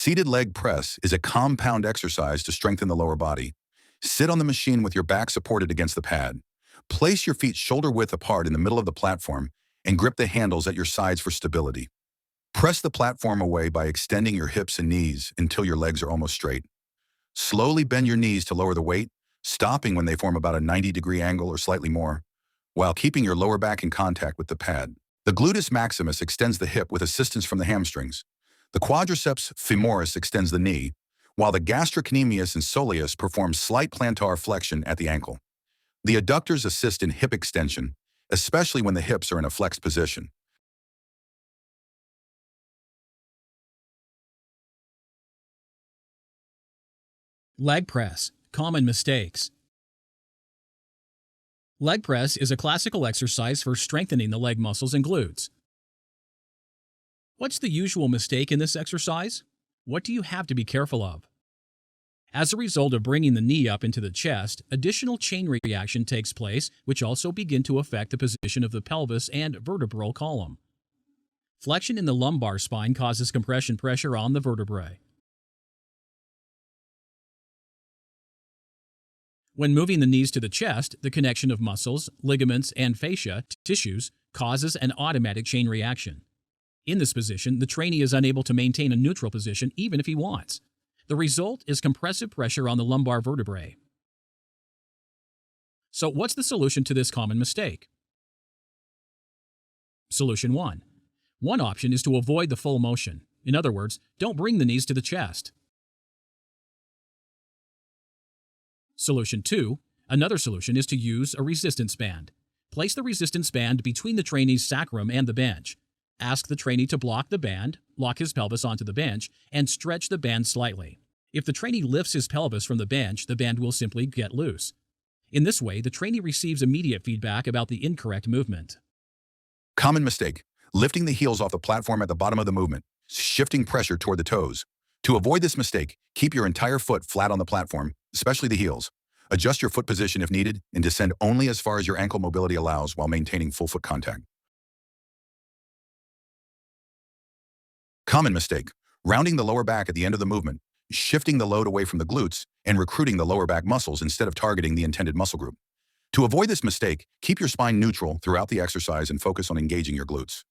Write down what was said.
Seated leg press is a compound exercise to strengthen the lower body. Sit on the machine with your back supported against the pad. Place your feet shoulder-width apart in the middle of the platform and grip the handles at your sides for stability. Press the platform away by extending your hips and knees until your legs are almost straight. Slowly bend your knees to lower the weight, stopping when they form about a 90-degree angle or slightly more, while keeping your lower back in contact with the pad. The gluteus maximus extends the hip with assistance from the hamstrings. The quadriceps femoris extends the knee, while the gastrocnemius and soleus perform slight plantar flexion at the ankle. The adductors assist in hip extension, especially when the hips are in a flexed position. Leg press. Common mistakes. Leg press is a classical exercise for strengthening the leg muscles and glutes. What's the usual mistake in this exercise? What do you have to be careful of? As a result of bringing the knee up into the chest, additional chain reaction takes place, which also begin to affect the position of the pelvis and vertebral column. Flexion in the lumbar spine causes compression pressure on the vertebrae. When moving the knees to the chest, the connection of muscles, ligaments, and fascia tissues causes an automatic chain reaction. In this position, the trainee is unable to maintain a neutral position even if he wants. The result is compressive pressure on the lumbar vertebrae. So what's the solution to this common mistake? Solution 1. One option is to avoid the full motion. In other words, don't bring the knees to the chest. Solution 2. Another solution is to use a resistance band. Place the resistance band between the trainee's sacrum and the bench. Ask the trainee to block the band, lock his pelvis onto the bench, and stretch the band slightly. If the trainee lifts his pelvis from the bench, the band will simply get loose. In this way, the trainee receives immediate feedback about the incorrect movement. Common mistake: lifting the heels off the platform at the bottom of the movement, shifting pressure toward the toes. To avoid this mistake, keep your entire foot flat on the platform, especially the heels. Adjust your foot position if needed, and descend only as far as your ankle mobility allows while maintaining full foot contact. Common mistake: rounding the lower back at the end of the movement, shifting the load away from the glutes, and recruiting the lower back muscles instead of targeting the intended muscle group. To avoid this mistake, keep your spine neutral throughout the exercise and focus on engaging your glutes.